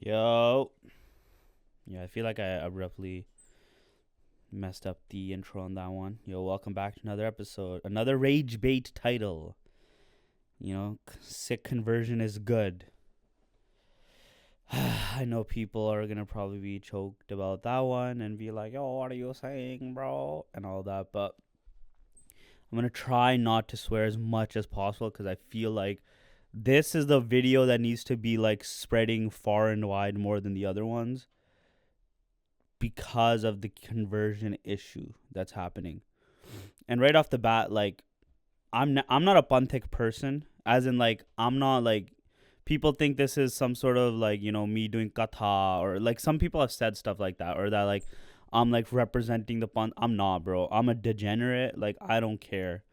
Yo. Yeah, I feel like I abruptly messed up the intro on that one. Yo, welcome back to another episode. Another rage bait title. You know, Sikh conversion is good. I know people are going to probably be choked about that one and be like, yo, what are you saying, bro? And all that. But I'm going to try not to swear as much as possible because I feel like this is the video that needs to be like spreading far and wide more than the other ones because of the conversion issue that's happening. And right off the bat, like I'm not a Panthic person, as in like I'm not like people think this is some sort of like, you know, me doing katha, or like some people have said stuff like that, or that like I'm like representing the Panth. I'm not, bro. I'm a degenerate. Like I don't care.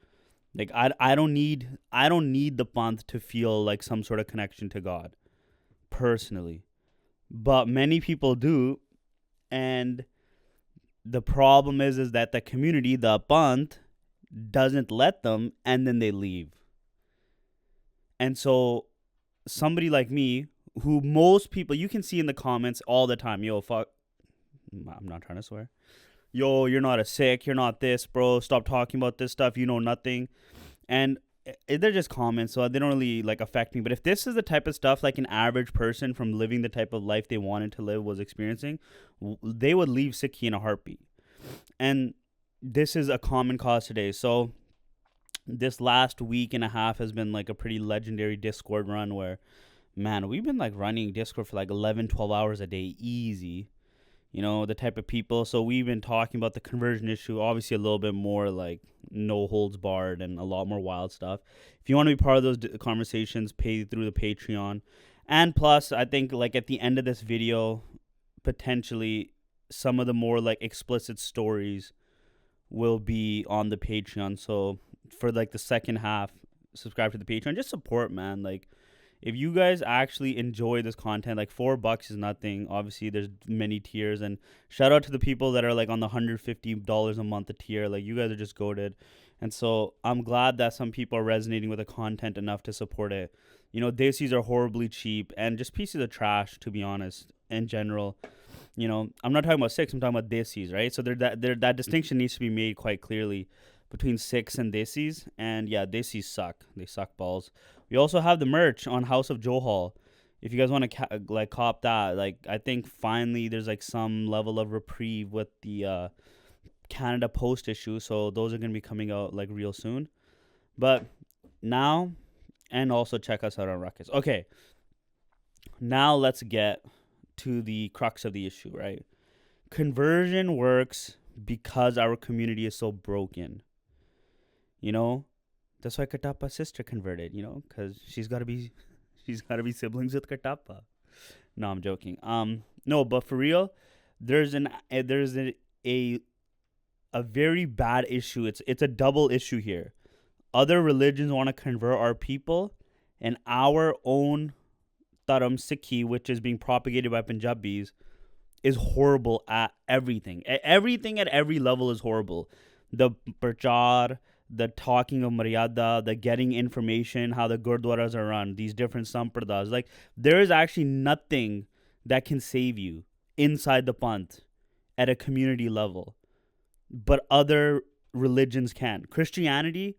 Like I don't need the Panth to feel like some sort of connection to God, personally. But many people do, and the problem is that the community, the Panth, doesn't let them, and then they leave. And so somebody like me, who most people, you can see in the comments all the time, yo, fuck, I'm not trying to swear. Yo, you're not a Sikh, you're not this, bro. Stop talking about this stuff. You know nothing. And they're just comments, so they don't really like affect me. But if this is the type of stuff like an average person from living the type of life they wanted to live was experiencing, they would leave Sikhi in a heartbeat. And this is a common cause today. So this last week and a half has been like a pretty legendary Discord run where, man, we've been like running Discord for like 11, 12 hours a day, easy. You know, the type of people. So we've been talking about the conversion issue, obviously a little bit more like no holds barred and a lot more wild stuff. If you want to be part of those conversations, pay through the Patreon. And plus, I think like at the end of this video, potentially some of the more like explicit stories will be on the Patreon. So for like the second half, subscribe to the Patreon. Just support, man. Like, if you guys actually enjoy this content, like $4 is nothing. Obviously, there's many tiers, and shout out to the people that are like on the $150 a month a tier. Like, you guys are just goated. And so I'm glad that some people are resonating with the content enough to support it. You know, desis are horribly cheap and just pieces of trash, to be honest, in general. You know, I'm not talking about Sikhs, I'm talking about desis, right? So that distinction needs to be made quite clearly between Sikhs and desis. And yeah, desis suck. They suck balls. We also have the merch on House of Johal. If you guys want to like cop that, like I think finally there's like some level of reprieve with the Canada Post issue, so those are gonna be coming out like real soon. But now, and also check us out on Ruckus. Okay, now let's get to the crux of the issue, right? Conversion works because our community is so broken. You know, that's why Katappa's sister converted, you know, because she's got to be siblings with Katappa. No, I'm joking. No, but for real, there's a very bad issue. It's a double issue here. Other religions want to convert our people, and our own Dharam Sikhi, which is being propagated by Punjabis, is horrible at everything. Everything at every level is horrible. The prachar, the talking of Maryada, the getting information, how the gurdwaras are run, these different sampradas. Like, there is actually nothing that can save you inside the Panth at a community level. But other religions can. Christianity,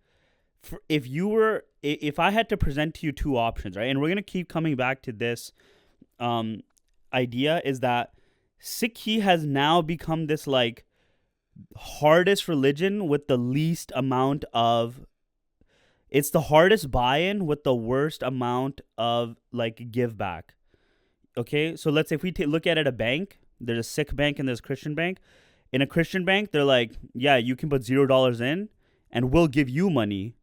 if I had to present to you two options, right? And we're going to keep coming back to this idea, is that Sikhi has now become this like hardest religion with the least amount of, it's the hardest buy-in with the worst amount of like give back. Okay, so let's say if we look at it, a bank, there's a Sikh bank and there's a Christian bank. In a Christian bank, they're like, yeah, you can put $0 in and we'll give you money.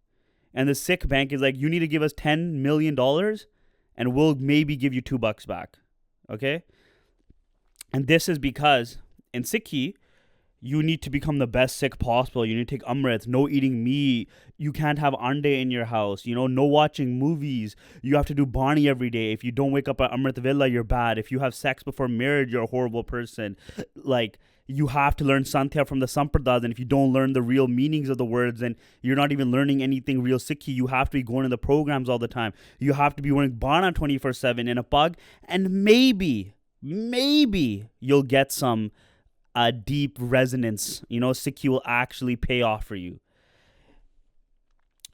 And the Sikh bank is like, you need to give us $10 million and we'll maybe give you $2 back. Okay? And this is because in Sikhi, you need to become the best Sikh possible. You need to take Amrit, no eating meat. You can't have ande in your house. No watching movies. You have to do Bani every day. If you don't wake up at Amrit Villa, you're bad. If you have sex before marriage, you're a horrible person. Like, you have to learn Santya from the Sampradas. And if you don't learn the real meanings of the words, then you're not even learning anything real Sikhi. You have to be going to the programs all the time. You have to be wearing Bana 24/7 in a pug. And maybe you'll get some deep resonance. Sikhi will actually pay off for you.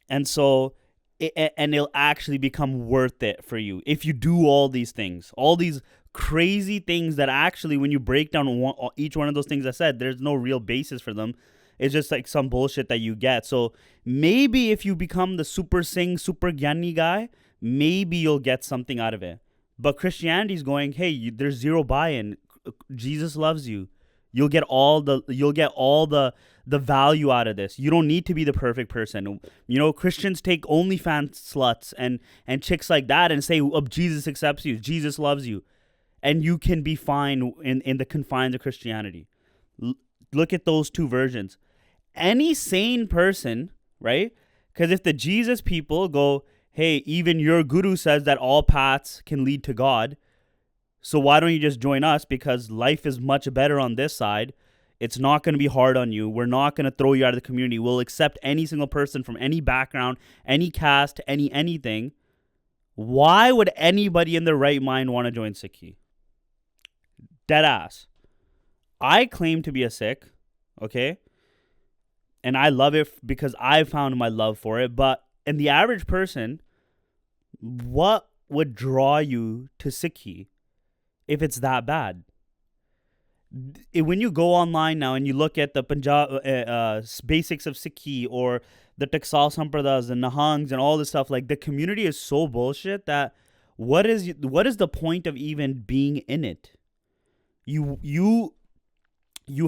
And so, it'll actually become worth it for you if you do all these things, all these crazy things that actually, when you break down each one of those things I said, there's no real basis for them. It's just like some bullshit that you get. So maybe if you become the super Singh, super Gyani guy, maybe you'll get something out of it. But Christianity's going, hey, there's zero buy-in. Jesus loves you. You'll get all the value out of this. You don't need to be the perfect person. Christians take OnlyFans sluts and chicks like that and say, oh, Jesus accepts you. Jesus loves you. And you can be fine in the confines of Christianity. Look at those two versions. Any sane person, right? Because if the Jesus people go, hey, even your guru says that all paths can lead to God, so why don't you just join us? Because life is much better on this side. It's not going to be hard on you. We're not going to throw you out of the community. We'll accept any single person from any background, any caste, anything. Why would anybody in their right mind want to join Sikhi? Dead ass. I claim to be a Sikh, okay? And I love it because I found my love for it. But in the average person, what would draw you to Sikhi if it's that bad? When you go online now and you look at the Punjab basics of Sikhi or the Taksal Sampradas and Nahangs and all this stuff, like, the community is so bullshit that what is the point of even being in it? You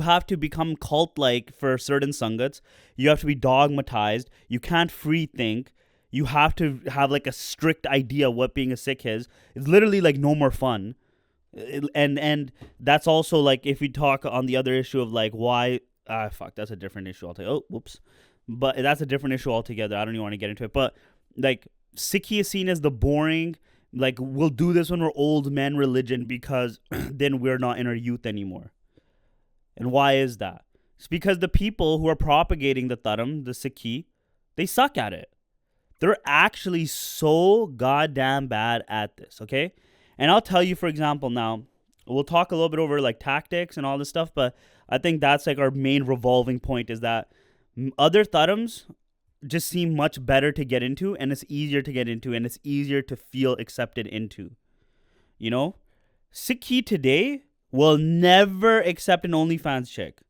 have to become cult-like for certain sangats. You have to be dogmatized. You can't free think. You have to have like a strict idea what being a Sikh is. It's literally like no more fun. And that's also like, if we talk on the other issue of like why that's a different issue altogether. Oh, whoops. But that's a different issue altogether. I don't even want to get into it. But like, Sikhi is seen as the boring, like, we'll do this when we're old men religion because then we're not in our youth anymore. And why is that? It's because the people who are propagating the Dharam, the Sikhi, they suck at it. They're actually so goddamn bad at this, okay? And I'll tell you, for example, now, we'll talk a little bit over like tactics and all this stuff, but I think that's like our main revolving point, is that other Dharams just seem much better to get into, and it's easier to get into, and it's easier to feel accepted into. Sikhi today will never accept an OnlyFans chick.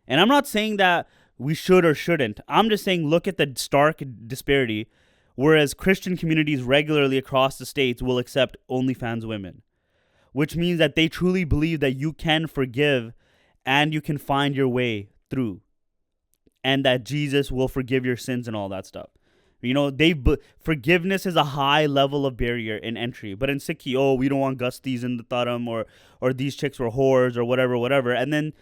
And I'm not saying that we should or shouldn't. I'm just saying, look at the stark disparity. Whereas Christian communities regularly across the states will accept OnlyFans women, which means that they truly believe that you can forgive and you can find your way through, and that Jesus will forgive your sins and all that stuff. Forgiveness is a high level of barrier in entry. But in Sikhi, we don't want gusties in the Dharam, or these chicks were whores or whatever. And then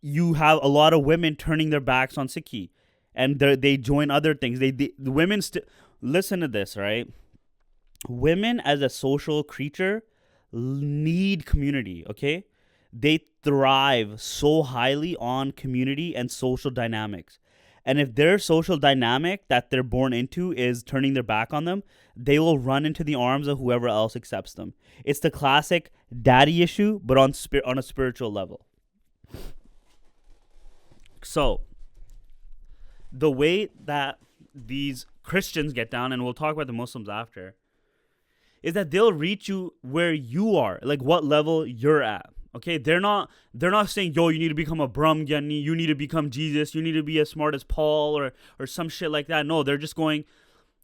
you have a lot of women turning their backs on Sikhi, and they join other things. The women listen to this, right? Women as a social creature need community, okay? They thrive so highly on community and social dynamics. And if their social dynamic that they're born into is turning their back on them, they will run into the arms of whoever else accepts them. It's the classic daddy issue, but on a spiritual level. So, the way that these Christians get down, and we'll talk about the Muslims after, is that they'll reach you where you are, like what level you're at. Okay, they're not saying, yo, you need to become a Brahm Gyani, you need to become Jesus, you need to be as smart as Paul or some shit like that. No, they're just going,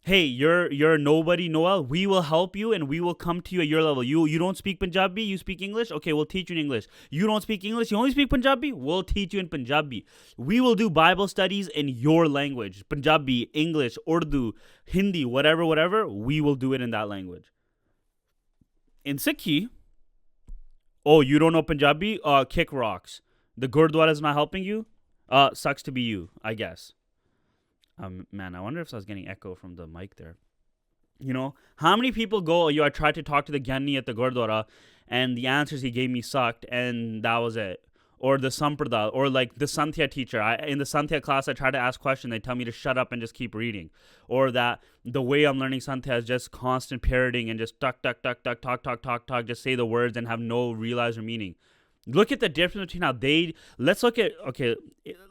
Hey, you're nobody, Noel. We will help you and we will come to you at your level. You don't speak Punjabi, you speak English. Okay, we'll teach you in English. You don't speak English, you only speak Punjabi. We'll teach you in Punjabi. We will do Bible studies in your language, Punjabi, English, Urdu, Hindi, whatever. We will do it in that language. In Sikhi, oh, you don't know Punjabi? Kick rocks. The Gurdwara is not helping you. Sucks to be you, I guess. Man, I wonder if I was getting echo from the mic there. You know, how many people go, I tried to talk to the Gyani at the Gurdwara and the answers he gave me sucked and that was it. Or the Samprada, or like the Santhya teacher. In the Santhya class, I try to ask questions. They tell me to shut up and just keep reading. Or that the way I'm learning Santhya is just constant parroting and just talk, just say the words and have no realize or meaning. Look at the difference between how they. Let's look at, okay,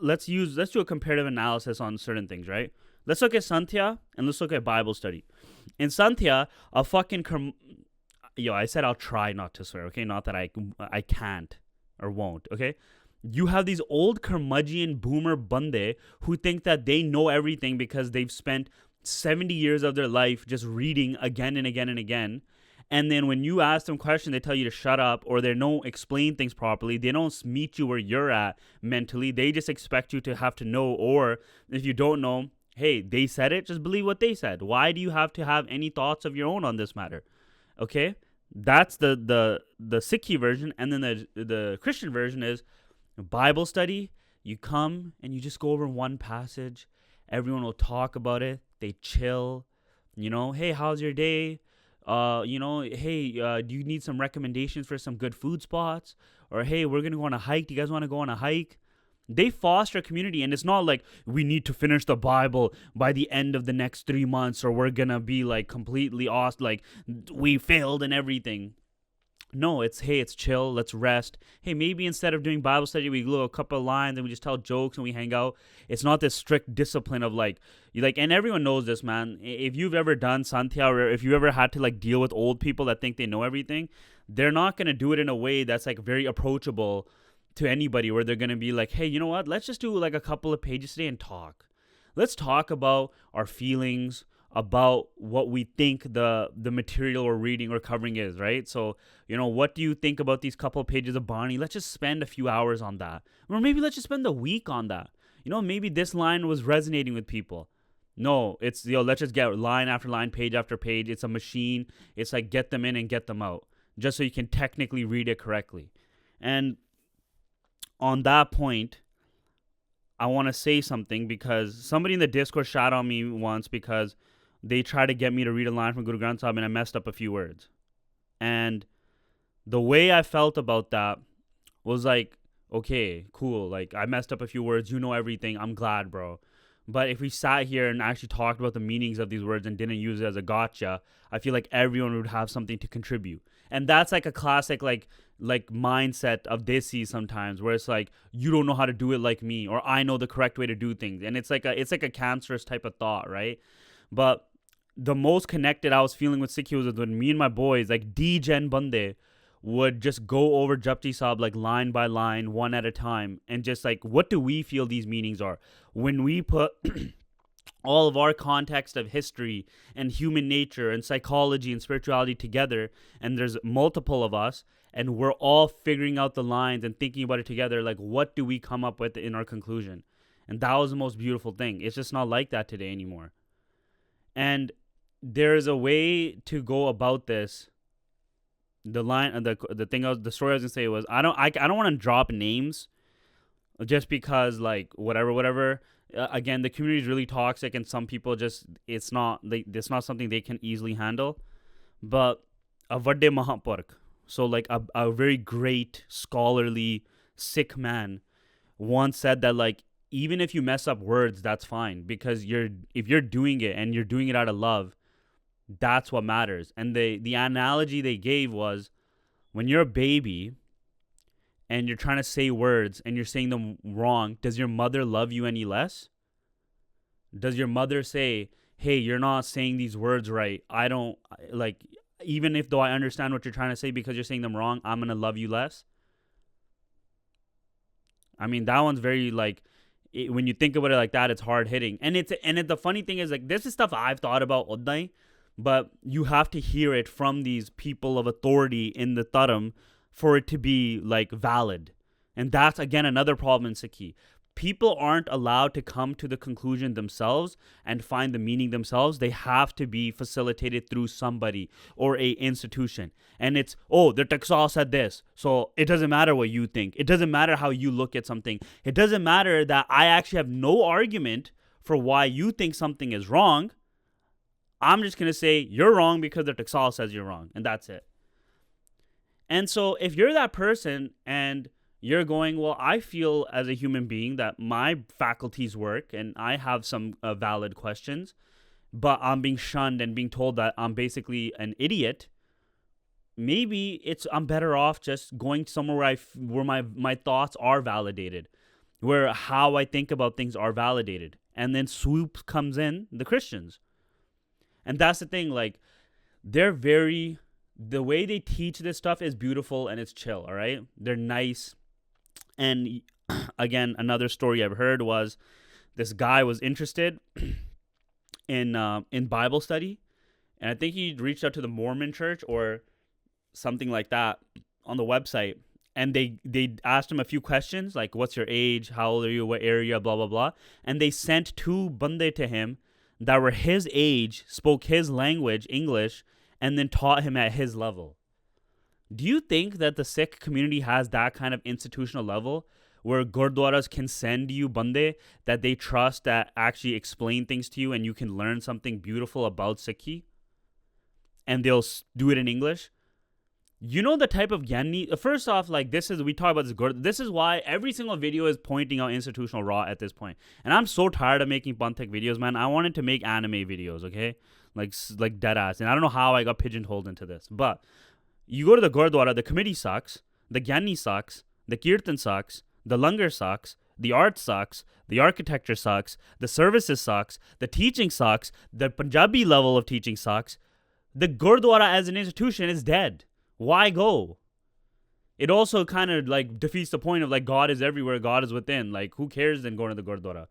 let's do a comparative analysis on certain things, right? Let's look at Santhya and let's look at Bible study. In Santhya, a fucking I said I'll try not to swear, okay? Not that I can't or won't, okay? You have these old curmudgeon boomer bande who think that they know everything because they've spent 70 years of their life just reading again and again and again. And then when you ask them questions, they tell you to shut up, or they don't explain things properly. They don't meet you where you're at mentally. They just expect you to have to know, or if you don't know, hey, they said it, just believe what they said. Why do you have to have any thoughts of your own on this matter? Okay? That's the Sikhi version, and then the Christian version is Bible study. You come and you just go over one passage. Everyone will talk about it. They chill. Hey, how's your day? Hey, do you need some recommendations for some good food spots? Or hey, we're gonna go on a hike. Do you guys want to go on a hike? They foster community, and it's not like we need to finish the Bible by the end of the next 3 months, or we're gonna be like completely lost, like we failed and everything. No, it's, hey, it's chill. Let's rest. Hey, maybe instead of doing Bible study, we do a couple of lines and we just tell jokes and we hang out. It's not this strict discipline of like, and everyone knows this, man. If you've ever done Santhya, or if you ever had to like deal with old people that think they know everything, they're not gonna do it in a way that's like very approachable to anybody, where they're gonna be like, hey, you know what? Let's just do like a couple of pages today and talk. Let's talk about our feelings, about what we think the material we're reading or covering is, right? So, what do you think about these couple of pages of Barney? Let's just spend a few hours on that. Or maybe let's just spend a week on that. Maybe this line was resonating with people. No, it's, let's just get line after line, page after page. It's a machine. It's like get them in and get them out, just so you can technically read it correctly. And on that point, I want to say something, because somebody in the Discord shot on me once because they tried to get me to read a line from Guru Granth Sahib and I messed up a few words. And the way I felt about that was like, okay, cool. Like, I messed up a few words. You know everything. I'm glad, bro. But if we sat here and actually talked about the meanings of these words and didn't use it as a gotcha, I feel like everyone would have something to contribute. And that's like a classic like mindset of Desi sometimes, where it's like, you don't know how to do it like me, or I know the correct way to do things. And it's like a cancerous type of thought, right? But the most connected I was feeling with Sikhi was when me and my boys, like D-Gen Bande, would just go over Japji Sahib like line by line, one at a time, and just like, what do we feel these meanings are? When we put all of our context of history and human nature and psychology and spirituality together, and there's multiple of us, and we're all figuring out the lines and thinking about it together, like, what do we come up with in our conclusion? And that was the most beautiful thing. It's just not like that today anymore. And there's a way to go about this. The story I was gonna say was, I don't want to drop names, just because like whatever. Again, the community is really toxic, and some people just, it's not something they can easily handle. But a Vadde Mahapurkh, so like a very great scholarly Sikh man, once said that like, even if you mess up words, that's fine, because if you're doing it and you're doing it out of love, that's what matters. And the analogy they gave was, when you're a baby and you're trying to say words and you're saying them wrong, does your mother love you any less? Does your mother say, hey, you're not saying these words right, I don't like, even if though I understand what you're trying to say, because you're saying them wrong, I'm gonna love you less? I mean, that one's very like, when you think about it like that, it's hard hitting. The funny thing is, like, this is stuff I've thought about all day, but you have to hear it from these people of authority in the Dharam for it to be like valid. And that's again another problem in Sikhi. People aren't allowed to come to the conclusion themselves and find the meaning themselves. They have to be facilitated through somebody or a institution. And it's, oh, the Taksal said this, so it doesn't matter what you think. It doesn't matter how you look at something. It doesn't matter that I actually have no argument for why you think something is wrong. I'm just going to say you're wrong because the Taksal says you're wrong. And that's it. And so if you're that person and you're going, well, I feel as a human being that my faculties work and I have some valid questions, but I'm being shunned and being told that I'm basically an idiot. Maybe I'm better off just going somewhere where my thoughts are validated, where how I think about things are validated. And then swoop comes in the Christians. And that's the thing, like, the way they teach this stuff is beautiful and it's chill, all right? They're nice. And again, another story I've heard was this guy was interested in Bible study, and I think he reached out to the Mormon church or something like that on the website, and they asked him a few questions like, what's your age, how old are you, what area, blah blah blah, and they sent two bande to him that were his age, spoke his language, English, and then taught him at his level. Do you think that the Sikh community has that kind of institutional level where gurdwaras can send you bande that they trust, that actually explain things to you and you can learn something beautiful about Sikhi? And they'll do it in English? You know the type of Gyani... First off, like, we talk about this. This is why every single video is pointing out institutional raw at this point. And I'm so tired of making Panthik videos, man. I wanted to make anime videos, okay? Like dead ass. And I don't know how I got pigeonholed into this. But you go to the Gurdwara, the committee sucks, the Gyani sucks, the Kirtan sucks, the Langar sucks, the art sucks, the architecture sucks, the services sucks, the teaching sucks, the Punjabi level of teaching sucks. The Gurdwara as an institution is dead. Why go? It also kind of like defeats the point of like God is everywhere, God is within. Like, who cares then going to the Gurdwara?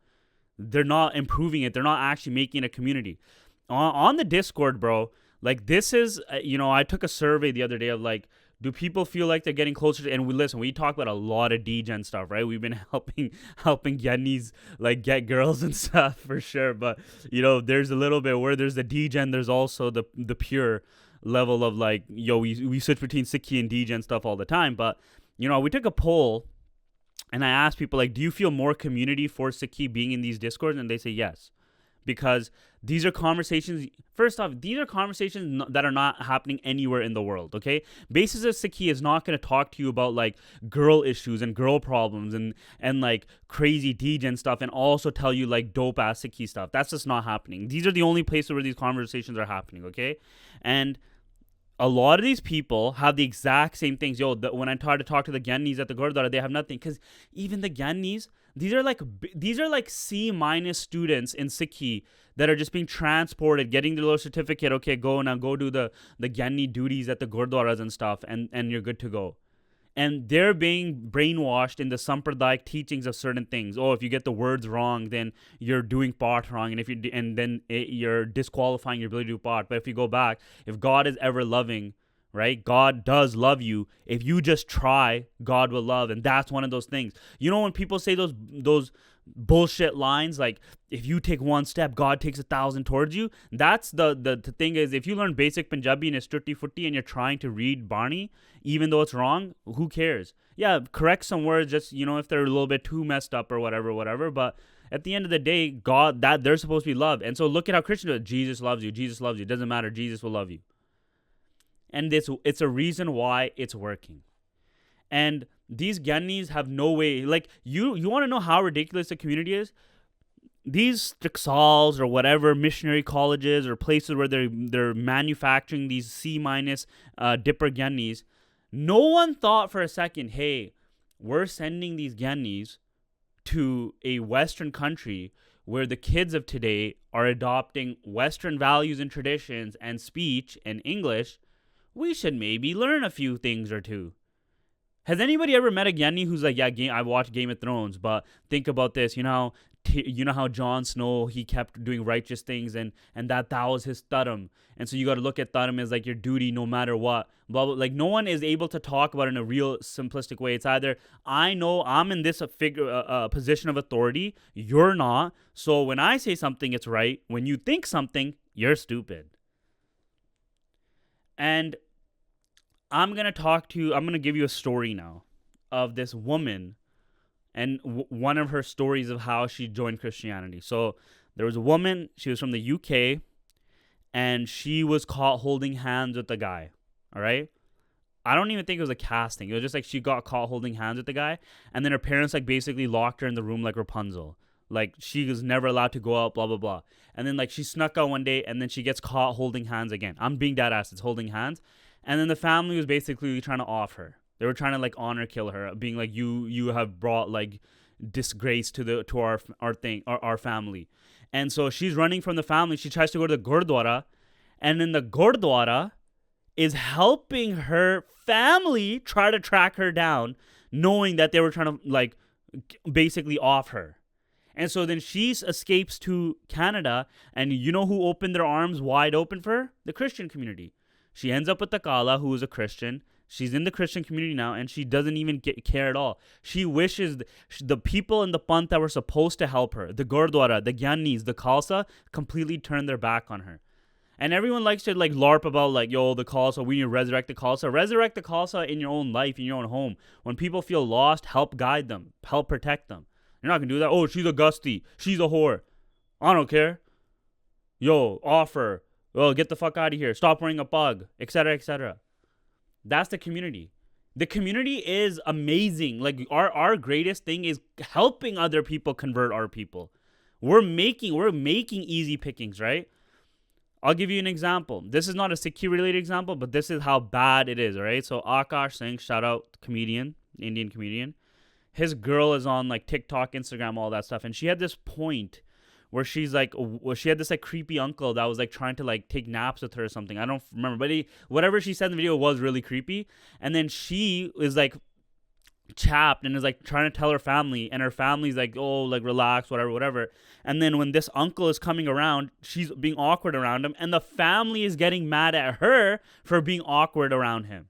They're not improving it. They're not actually making a community. On the Discord, bro, like, this is, I took a survey the other day of like, do people feel like they're getting closer to, and we talk about a lot of D-gen stuff, right? We've been helping Yannis like get girls and stuff for sure. But, there's a little bit where there's the D-gen, there's also the pure level of like, we switch between Sikhi and D-gen stuff all the time. But, we took a poll and I asked people like, do you feel more community for Sikhi being in these Discords? And they say yes. Because these are conversations, first off, these are conversations that are not happening anywhere in the world, okay? Basis of Sikhi is not going to talk to you about, like, girl issues and girl problems and like, crazy D-gen stuff and also tell you, like, dope-ass Sikhi stuff. That's just not happening. These are the only places where these conversations are happening, okay? And a lot of these people have the exact same things. When I try to talk to the Gyanis at the Gurdwara, they have nothing. Because even the Gyanis, these are like C- students in Sikhi that are just being transported, getting their little certificate. Okay, go do the Gyani duties at the Gurdwaras and stuff, and you're good to go. And they're being brainwashed in the Sampradayic teachings of certain things. Oh, if you get the words wrong, then you're doing part wrong, and then you're disqualifying your ability to do part. But if you go back, if God is ever loving, right? God does love you. If you just try, God will love, and that's one of those things. When people say those bullshit lines like, if you take one step, God takes 1,000 towards you. That's the thing is, if you learn basic Punjabi and it's tutti frutti and you're trying to read Barney, even though it's wrong, who cares? Yeah, correct some words, just, if they're a little bit too messed up or whatever. But at the end of the day, God, that they're supposed to be loved. And so look at how Christians do it. Jesus loves you. Jesus loves you. It doesn't matter. Jesus will love you. And it's a reason why it's working. And these Gyanis have no way, like, you want to know how ridiculous the community is? These Triksals or whatever missionary colleges or places where they're manufacturing these C- dipper Gyanis, no one thought for a second, hey, we're sending these Gyanis to a Western country where the kids of today are adopting Western values and traditions and speech and English. We should maybe learn a few things or two. Has anybody ever met a Gyanni who's like, yeah, I watched Game of Thrones, but think about this, you know how Jon Snow, he kept doing righteous things, and that was his dharam, and so you got to look at dharam as like your duty no matter what. Blah, blah. Like no one is able to talk about it in a real simplistic way. It's either I know I'm in this position of authority, you're not. So when I say something, it's right. When you think something, you're stupid. And I'm going to give you a story now of this woman and one of her stories of how she joined Christianity. So there was a woman, she was from the UK, and she was caught holding hands with a guy. All right? I don't even think it was a casting. It was just like she got caught holding hands with the guy, and then her parents like basically locked her in the room like Rapunzel. Like she was never allowed to go out, blah, blah, blah. And then like she snuck out one day, and then she gets caught holding hands again. I'm being dead ass. It's holding hands. And then the family was basically trying to off her. They were trying to like honor kill her, being like, you have brought like disgrace to our family. And so she's running from the family. She tries to go to the Gurdwara, and then the Gurdwara is helping her family try to track her down, knowing that they were trying to like basically off her. And so then she escapes to Canada, and you know who opened their arms wide open for her? The Christian community. She ends up with the Kala, who is a Christian. She's in the Christian community now, and she doesn't even care at all. She wishes the people in the Panth that were supposed to help her, the Gurdwara, the Gyannis, the Khalsa, completely turned their back on her. And everyone likes to like LARP about like, yo, the Khalsa, we need to resurrect the Khalsa. Resurrect the Khalsa in your own life, in your own home. When people feel lost, help guide them, help protect them. You're not going to do that. Oh, she's a gusty. She's a whore. I don't care. Yo, offer. Oh, get the fuck out of here. Stop wearing a pug, etc., etc. That's the community. The community is amazing. Like our greatest thing is helping other people convert our people. We're making easy pickings, right? I'll give you an example. This is not a Sikh related example, but this is how bad it is, right? So Akash Singh, shout out comedian, Indian comedian. His girl is on like TikTok, Instagram, all that stuff, and she had this point where she's like, she had this like creepy uncle that was like trying to like take naps with her or something. I don't remember, but whatever she said in the video was really creepy. And then she is like chapped and is like trying to tell her family, and her family's like, oh, like relax, whatever. And then when this uncle is coming around, she's being awkward around him, and the family is getting mad at her for being awkward around him.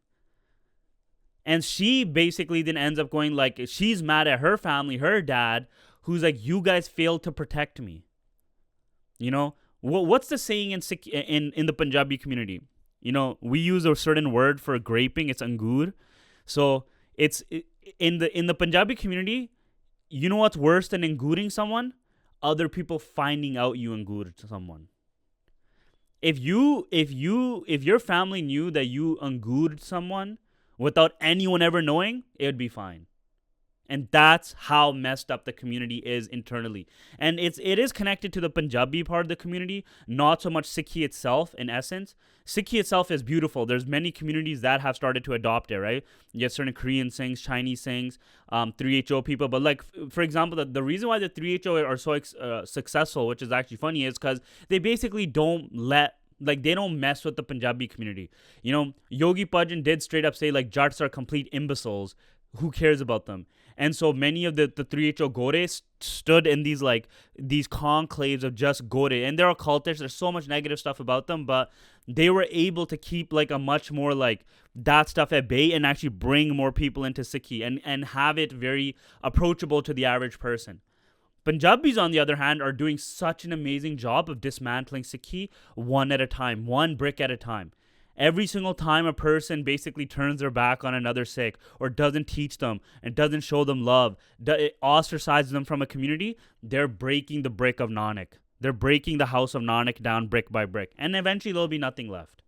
And she basically then ends up going like, she's mad at her family, her dad, who's like, you guys failed to protect me. You know, what's the saying in the Punjabi community? You know, we use a certain word for graping. It's angur. So it's in the Punjabi community. You know what's worse than angooring someone? Other people finding out you angoored someone. If your family knew that you angoored someone without anyone ever knowing, it would be fine. And that's how messed up the community is internally. And it is connected to the Punjabi part of the community, not so much Sikhi itself in essence. Sikhi itself is beautiful. There's many communities that have started to adopt it, right? You have certain Korean Singhs, Chinese Singhs, 3HO people. But like, for example, the reason why the 3HO are so successful, which is actually funny, is because they basically don't they don't mess with the Punjabi community. You know, Yogi Bhajan did straight up say like Jats are complete imbeciles. Who cares about them? And so many of the 3HO Gores stood in these conclaves of just Gore. And they're occultists. There's so much negative stuff about them. But they were able to keep like a much more like that stuff at bay and actually bring more people into Sikhi and have it very approachable to the average person. Punjabis, on the other hand, are doing such an amazing job of dismantling Sikhi one at a time, one brick at a time. Every single time a person basically turns their back on another Sikh or doesn't teach them and doesn't show them love, ostracizes them from a community, they're breaking the brick of Nanak. They're breaking the house of Nanak down brick by brick. And eventually there'll be nothing left.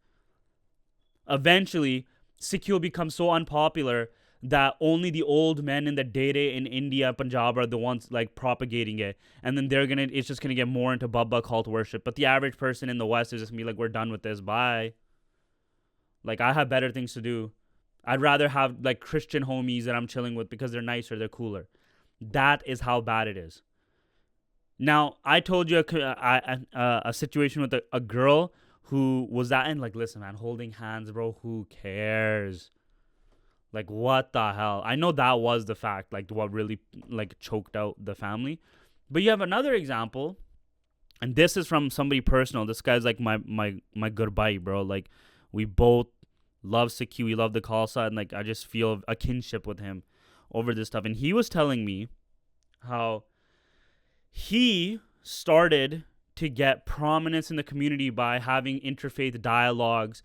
Eventually, Sikh will become so unpopular that only the old men in the Dere in India, Punjab are the ones like propagating it. And then it's just going to get more into Baba cult worship. But the average person in the West is just going to be like, we're done with this. Bye. Like, I have better things to do. I'd rather have, like, Christian homies that I'm chilling with because they're nicer, they're cooler. That is how bad it is. Now, I told you a situation with a girl who was that, and, like, listen, man, holding hands, bro, who cares? Like, what the hell? I know that was the fact, like, what really, like, choked out the family. But you have another example, and this is from somebody personal. This guy's like my good buddy, bro. Like, we both love Sikh, we love the Khalsa, and, like, I just feel a kinship with him over this stuff. And he was telling me how he started to get prominence in the community by having interfaith dialogues,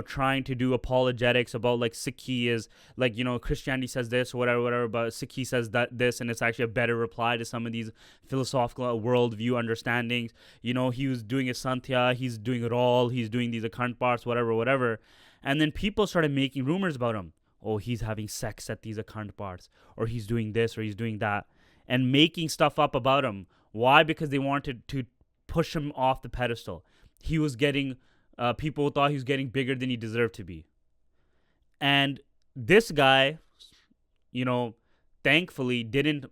trying to do apologetics about, like, Sikh is, like, Christianity says this or whatever, but Sikh says that this, and it's actually a better reply to some of these philosophical worldview understandings. He was doing a Santya, he's doing it all, he's doing these Akhand parts, whatever. And then people started making rumors about him. Oh, he's having sex at these Akhand parts, or he's doing this, or he's doing that, and making stuff up about him. Why? Because they wanted to push him off the pedestal. He was getting, people thought he was getting bigger than he deserved to be. And this guy, thankfully didn't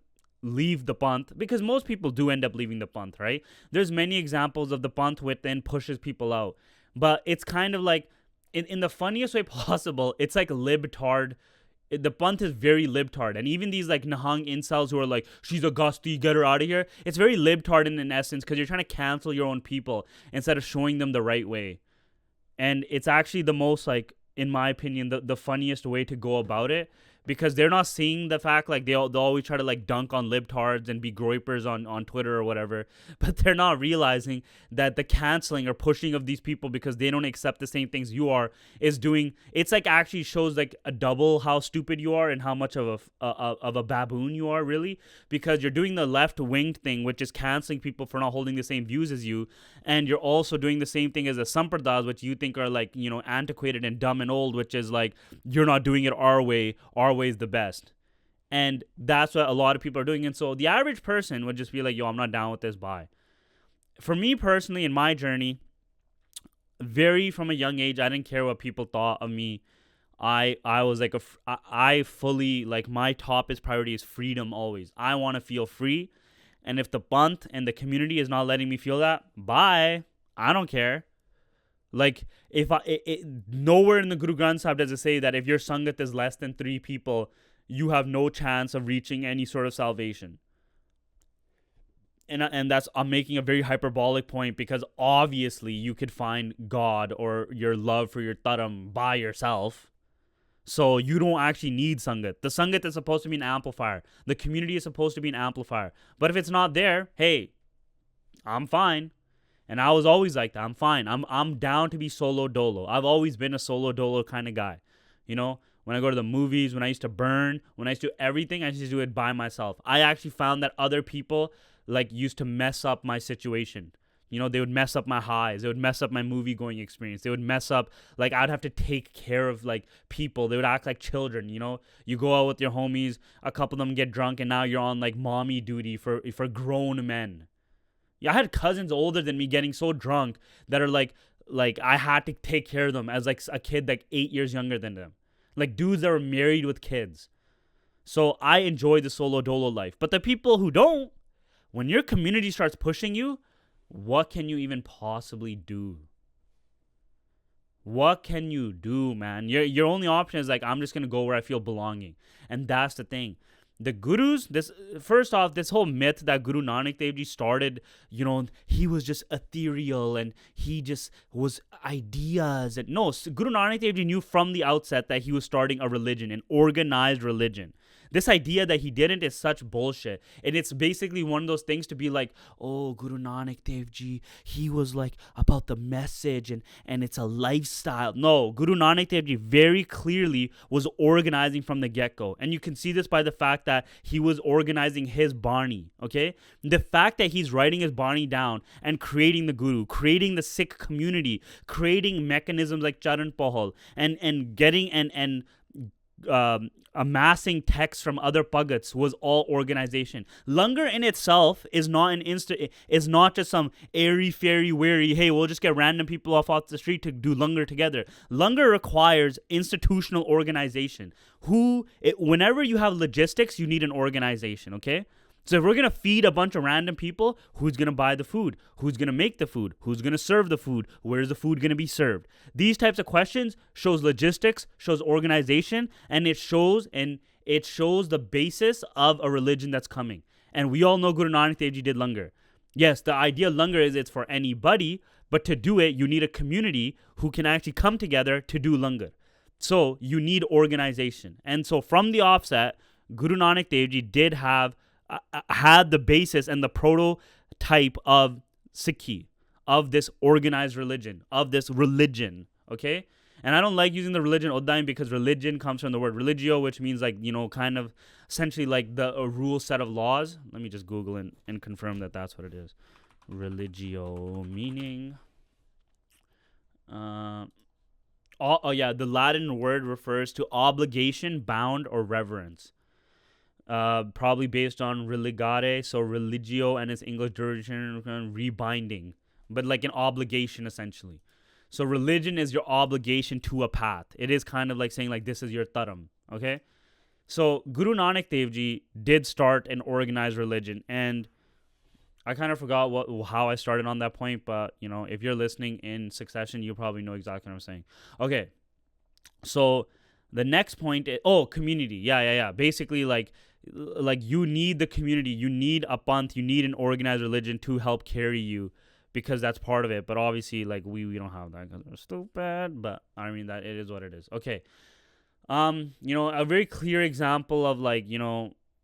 leave the Panth, because most people do end up leaving the Panth, right? There's many examples of the Panth which then pushes people out. But it's kind of like, in the funniest way possible, it's like libtard. The Panth is very libtard. And even these, like, Nahang incels who are like, she's a gusty, get her out of here. It's very libtard in essence, because you're trying to cancel your own people instead of showing them the right way. And it's actually the most, like, in my opinion, the funniest way to go about it, because they're not seeing the fact, like, they'll always try to, like, dunk on libtards and be groypers on Twitter or whatever, but they're not realizing that the canceling or pushing of these people because they don't accept the same things you are is doing, it's like actually shows, like, a double how stupid you are and how much of a baboon you are, really, because you're doing the left-winged thing, which is canceling people for not holding the same views as you, and you're also doing the same thing as the Sampradas, which you think are, like, antiquated and dumb and old, which is like, you're not doing it our way is the best. And that's what a lot of people are doing. And so the average person would just be like, yo, I'm not down with this, bye. For me personally, in my journey, very from a young age, I didn't care what people thought of me. I was like, I fully, like, my top priority is freedom always. I want to feel free. And if the Panth and the community is not letting me feel that, bye. I don't care. Like, if nowhere in the Guru Granth Sahib does it say that if your Sangat is less than 3 people, you have no chance of reaching any sort of salvation. And that's, I'm making a very hyperbolic point, because obviously you could find God or your love for your Dharam by yourself. So you don't actually need Sangat. The Sangat is supposed to be an amplifier. The community is supposed to be an amplifier. But if it's not there, hey, I'm fine. And I was always like that. I'm fine. I'm down to be solo dolo. I've always been a solo dolo kind of guy. When I go to the movies, when I used to burn, when I used to do everything, I used to do it by myself. I actually found that other people, like, used to mess up my situation. They would mess up my highs. They would mess up my movie going experience. They would mess up, like, I'd have to take care of, like, people. They would act like children, You go out with your homies, a couple of them get drunk, and now you're on, like, mommy duty for grown men. Yeah, I had cousins older than me getting so drunk that are like I had to take care of them as, like, a kid like 8 years younger than them. Like, dudes that were married with kids. So I enjoy the solo dolo life. But the people who don't, when your community starts pushing you, what can you even possibly do? What can you do, man? Your only option is, like, I'm just going to go where I feel belonging. And that's the thing. The gurus, this whole myth that Guru Nanak Dev Ji started, he was just ethereal and he just was ideas. And no, Guru Nanak Dev Ji knew from the outset that he was starting a religion, an organized religion. This idea that he didn't is such bullshit. And it's basically one of those things to be like, oh, Guru Nanak Dev Ji, he was like about the message and it's a lifestyle. No, Guru Nanak Dev Ji very clearly was organizing from the get-go. And you can see this by the fact that he was organizing his Bani, okay? The fact that he's writing his Bani down and creating the Guru, creating the Sikh community, creating mechanisms like Charan Pahal, and getting and amassing texts from other Bhagats was all organization. Langar in itself is not is not just some airy fairy weary, hey, we'll just get random people off the street to do langar together. Langar requires institutional organization. Whenever you have logistics, you need an organization, okay? So if we're going to feed a bunch of random people, who's going to buy the food? Who's going to make the food? Who's going to serve the food? Where's the food going to be served? These types of questions shows logistics, shows organization, and it shows the basis of a religion that's coming. And we all know Guru Nanak Dev Ji did langar. Yes, the idea of langar is it's for anybody, but to do it, you need a community who can actually come together to do langar. So you need organization. And so from the offset, Guru Nanak Dev Ji did have had the basis and the prototype of Sikhi, of this organized religion, of this religion, okay? And I don't like using the religion Oddain because religion comes from the word religio, which means like, kind of essentially like a rule set of laws. Let me just Google and confirm that that's what it is. Religio meaning... the Latin word refers to obligation, bound, or reverence. Probably based on religare, so religio and its English derivation rebinding, but like an obligation essentially. So religion is your obligation to a path. It is kind of like saying like this is your dharam, okay? So Guru Nanak Dev Ji did start an organized religion, and I kind of forgot how I started on that point, but if you're listening in succession, you probably know exactly what I'm saying. Okay, so the next point is community. Yeah. Basically, like you need the community, you need a panth, you need an organized religion to help carry you, because that's part of it. But obviously, like we don't have that because we're stupid. But I mean that it is what it is. Okay, a very clear example of like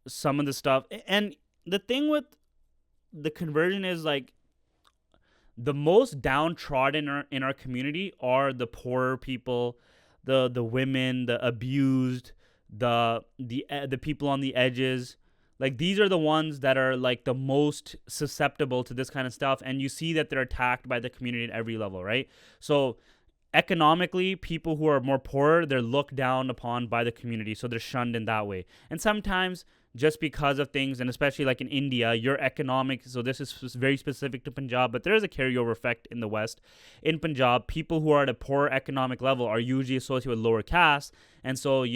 some of the stuff, and the thing with the conversion is like the most downtrodden in our community are the poorer people, the women, the abused, the people on the edges. Like these are the ones that are like the most susceptible to this kind of stuff, and you see that they're attacked by the community at every level, right? So economically, people who are more poorer, they're looked down upon by the community, so they're shunned in that way. And sometimes just because of things, and especially like in India, your economic, so this is very specific to Punjab, but there is a carryover effect in the West. In Punjab, people who are at a poor economic level are usually associated with lower caste, and so,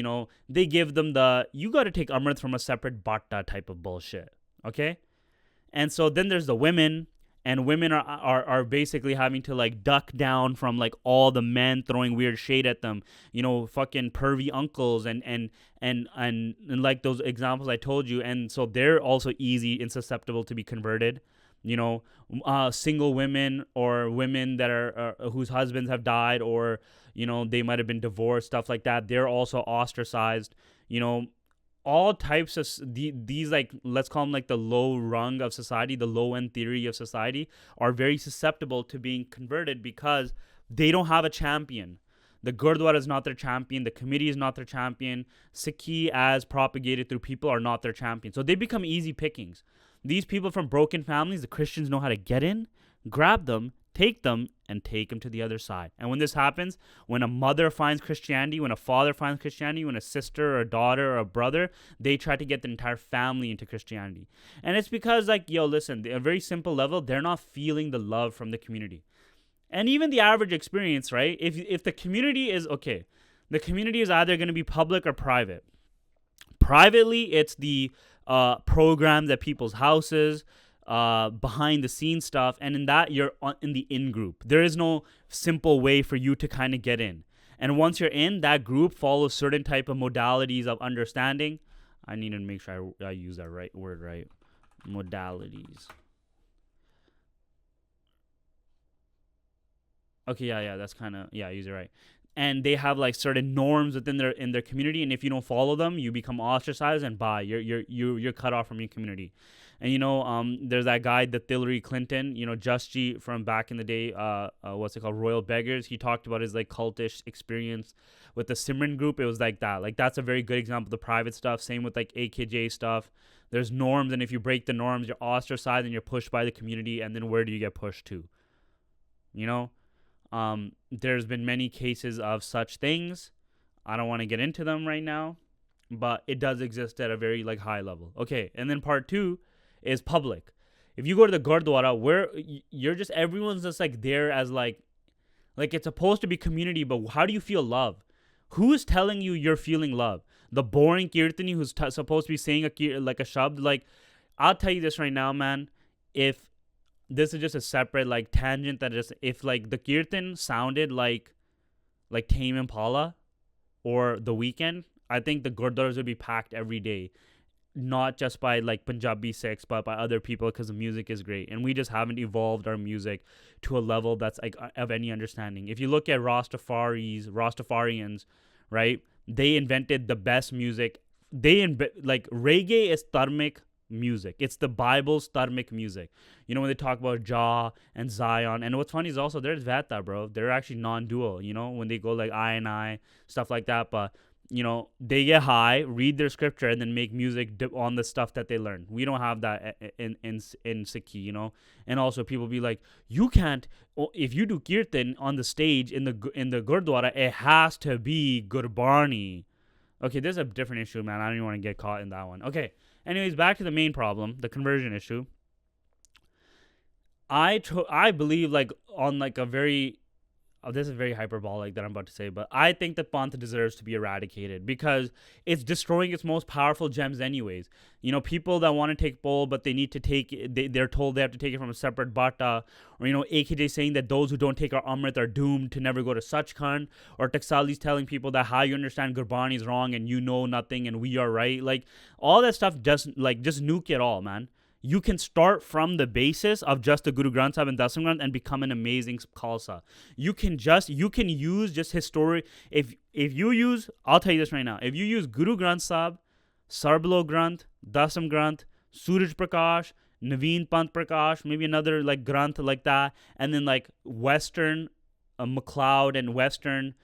they give them you got to take Amrit from a separate batta type of bullshit, okay? And so then there's the women, and women are basically having to like duck down from like all the men throwing weird shade at them, fucking pervy uncles and like those examples I told you. And so they're also easy and susceptible to be converted. Single women or women that are whose husbands have died, or they might have been divorced, stuff like that. They're also ostracized. All types of these, like, let's call them like the low rung of society, the low end theory of society, are very susceptible to being converted because they don't have a champion. The Gurdwara is not their champion. The committee is not their champion. Sikhi, as propagated through people, are not their champion. So they become easy pickings. These people from broken families, the Christians know how to get in, grab them, take them, and take them to the other side. And when this happens, when a mother finds Christianity, when a father finds Christianity, when a sister or a daughter or a brother, they try to get the entire family into Christianity. And it's because, like, listen, at a very simple level, they're not feeling the love from the community. And even the average experience, right? If the community is, okay, the community is either going to be public or private. Privately, it's the programs at people's houses, behind the scenes stuff, and in that you're in the in group. There is no simple way for you to kind of get in, and once you're in that group, follows certain type of modalities of understanding. I need to make sure I use that right word, right? Modalities. Okay, yeah, that's kind of, I use it right. And they have like certain norms within their community, and if you don't follow them, you become ostracized, and you're cut off from your community. And there's that guy, the Hillary Clinton, Just G from back in the day, what's it called, Royal Beggars. He talked about his like cultish experience with the Simran group. It was like that. Like that's a very good example of the private stuff. Same with like AKJ stuff. There's norms, and if you break the norms, you're ostracized and you're pushed by the community. And then where do you get pushed to? There's been many cases of such things. I don't want to get into them right now, but it does exist at a very like high level. Okay, and then part 2 is public. If you go to the Gurdwara, where everyone's just like there as like it's supposed to be community, but how do you feel love? Who is telling you you're feeling love? The boring kirtani who's supposed to be saying a shabd, like, I'll tell you this right now, man. If this is just a separate like tangent that just if like the kirtan sounded like Tame Impala or The Weekend, I think the gurdwaras would be packed every day, not just by like Punjabi Sikhs, but by other people because the music is great. And we just haven't evolved our music to a level that's like of any understanding. If you look at Rastafarians, right? They invented the best music. Like reggae is dharmic music. It's the Bible's dharmic music. You know, when they talk about Jah and Zion. And what's funny is also there's Vata, bro. They're actually non-dual, you know, when they go like I, stuff like that. But you know, they get high, read their scripture, and then make music on the stuff that they learn. We don't have that in Sikhi, you know. And also, people be like, you can't. If you do kirtan on the stage in the gurdwara, it has to be Gurbani. Okay, this is a different issue, man. I don't even want to get caught in that one. Okay. Anyways, back to the main problem, the conversion issue. I believe like on like a very this is very hyperbolic that I'm about to say, but I think that Panth deserves to be eradicated because it's destroying its most powerful gems anyways. You know, people that want to take bowl, but they need to take it, they're told they have to take it from a separate bata, or, you know, AKJ saying that those who don't take our Amrit are doomed to never go to Sachkhand, or Taksali's telling people that how you understand Gurbani is wrong and you know nothing and we are right. Like, all that stuff just nuke it all, man. You can start from the basis of just the Guru Granth Sahib and Dasam Granth and become an amazing Khalsa. You can use just history. If you use, I'll tell you this right now. If you use Guru Granth Sahib, Sarblo Granth, Dasam Granth, Suraj Prakash, Naveen Pant Prakash, maybe another like Granth like that, and then like Western MacLeod and Western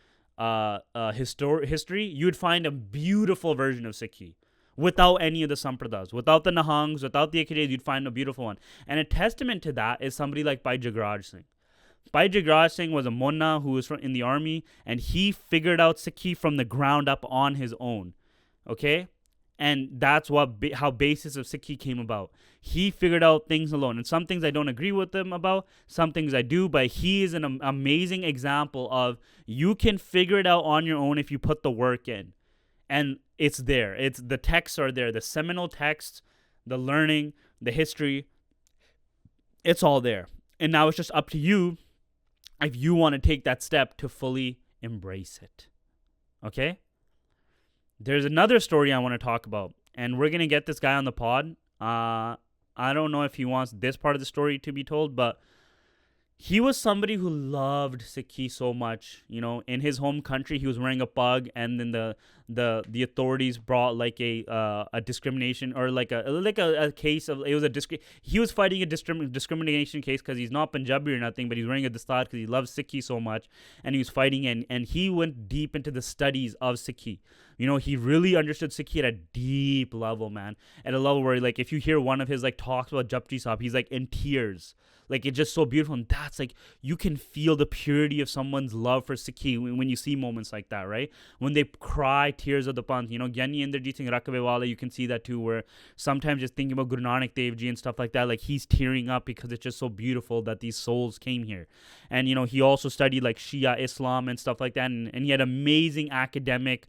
history, you'd find a beautiful version of Sikhi. Without any of the Sampradas, without the Nahangs, without the Akhides, you'd find a beautiful one. And a testament to that is somebody like Bhai Jagraj Singh. Bhai Jagraj Singh was a Munna who was in the army, and he figured out Sikhi from the ground up on his own. Okay? And that's how basis of Sikhi came about. He figured out things alone. And some things I don't agree with him about, some things I do, but he is an amazing example of you can figure it out on your own if you put the work in. And it's there. It's the texts are there. The seminal texts, the learning, the history. It's all there. And now it's just up to you if you want to take that step to fully embrace it. Okay? There's another story I want to talk about. And we're going to get this guy on the pod. I don't know if he wants this part of the story to be told, but he was somebody who loved Sikhi so much. You know, in his home country, he was wearing a pug, and then the authorities brought like a discrimination or like a case of he was fighting a discrimination case because he's not Punjabi or nothing, but he's wearing a dastar because he loves Sikhi so much, and he was fighting and he went deep into the studies of Sikhi. You know, he really understood Sikhi at a deep level, man. At a level where, like, if you hear one of his, like, talks about Japji Sahib, he's, like, in tears. Like, it's just so beautiful. And that's, like, you can feel the purity of someone's love for Sikhi when you see moments like that, right? When they cry tears of the Panth. You know, Gyani Inderjit Singh Rakabewala, you can see that, too, where sometimes just thinking about Guru Nanak Dev Ji and stuff like that, like, he's tearing up because it's just so beautiful that these souls came here. And, you know, he also studied, like, Shia Islam and stuff like that. And he had amazing academic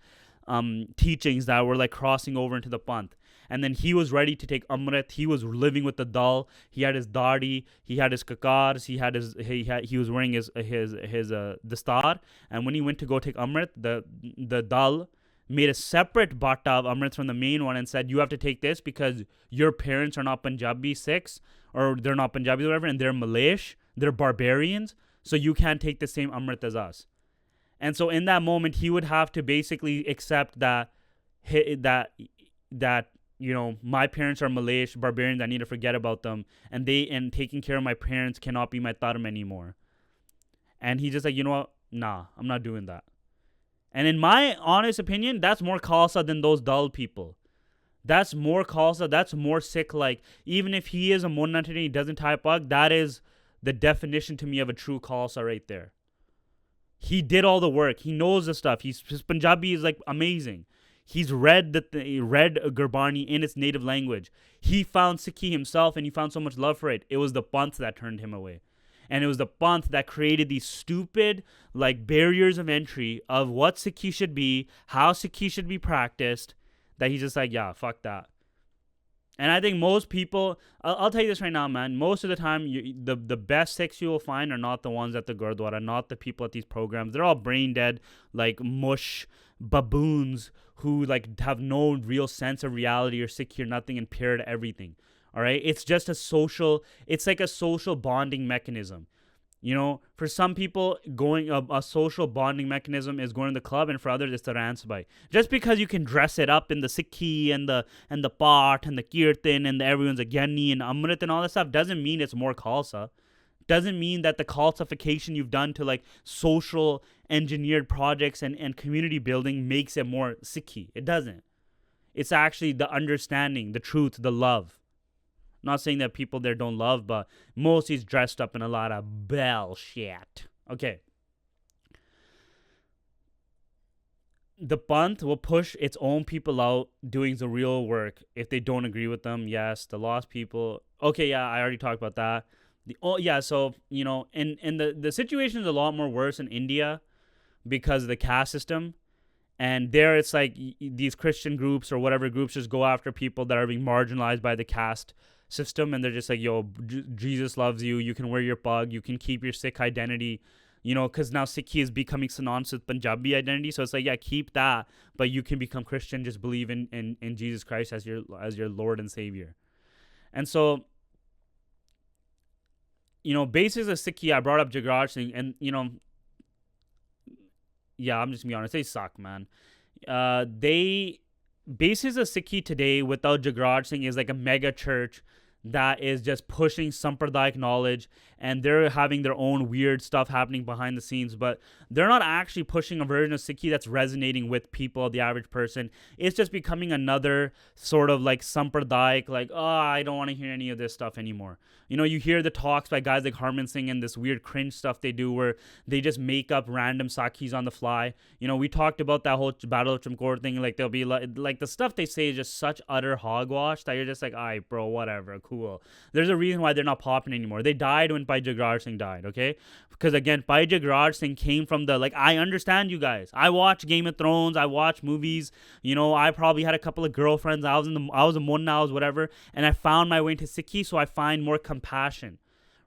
teachings that were like crossing over into the Panth. And then he was ready to take Amrit. He was living with the Dal. He had his Dadi. He had his Kakars. He was wearing his Dastar. And when he went to go take Amrit, the Dal made a separate bata of Amrit from the main one and said, you have to take this because your parents are not Punjabi Sikhs, or they're not Punjabi or whatever, and they're Malayish. They're barbarians. So you can't take the same Amrit as us. And so in that moment, he would have to basically accept that you know, my parents are Malayish barbarians. I need to forget about them, and taking care of my parents cannot be my dharma anymore. And he's just like, you know what? Nah, I'm not doing that. And in my honest opinion, that's more Khalsa than those dull people. That's more Khalsa. That's more Sikh. Like, even if he is a Munna today, he doesn't tie pug. That is the definition to me of a true Khalsa right there. He did all the work. He knows the stuff. His Punjabi is like amazing. He's read Gurbani in its native language. He found Sikhi himself, and he found so much love for it. It was the Panth that turned him away. And it was the Panth that created these stupid like barriers of entry of what Sikhi should be, how Sikhi should be practiced, that he's just like, yeah, fuck that. And I think most people, I'll tell you this right now, man. Most of the time, the best Sikhs you will find are not the ones at the Gurdwara, not the people at these programs. They're all brain dead, like mush baboons who like have no real sense of reality or Sikh or nothing and pure to everything. All right, it's just a social. It's like a social bonding mechanism. You know, for some people, going a social bonding mechanism is going to the club, and for others, it's the Ransbai. Just because you can dress it up in the Sikhi and the Part and the Kirtan and everyone's a Gyani and Amrit and all that stuff doesn't mean it's more Khalsa. Doesn't mean that the Khalsification you've done to like social engineered projects and community building makes it more Sikhi. It doesn't. It's actually the understanding, the truth, the love. Not saying that people there don't love, but most is dressed up in a lot of bullshit. Okay. The Panth will push its own people out doing the real work if they don't agree with them. Yes, the lost people. Okay, yeah, I already talked about that. So, you know, and the situation is a lot more worse in India because of the caste system. And there it's like these Christian groups or whatever groups just go after people that are being marginalized by the caste system, and they're just like, yo, Jesus loves you, you can wear your pug, you can keep your Sikh identity, you know, because now Sikhi is becoming synonymous with Punjabi identity, so it's like, yeah, keep that, but you can become Christian, just believe in Jesus Christ as your Lord and Savior. And so, you know, basis of Sikhi, I brought up Jagraj Singh, and you know, yeah, I'm just gonna be honest, they suck, man. They basis of Sikhi today without Jagraj Singh is like a mega church that is just pushing Sampradayic knowledge, and they're having their own weird stuff happening behind the scenes, but they're not actually pushing a version of Sikhi that's resonating with people, the average person. It's just becoming another sort of like Sampradayic, like, oh, I don't want to hear any of this stuff anymore. You know, you hear the talks by guys like Harman Singh and this weird cringe stuff they do where they just make up random Sakhis on the fly. You know, we talked about that whole Battle of Chamkor thing. Like, they'll be like the stuff they say is just such utter hogwash that you're just like, all right, bro, whatever, cool. There's a reason why they're not popping anymore. They died when Pai Jagraj Singh died, okay? Because again, Pai Jagraj Singh came from the, like, I understand you guys. I watch Game of Thrones. I watch movies. You know, I probably had a couple of girlfriends. I was a Munna, I was whatever. And I found my way into Sikhi, so I find more compassion,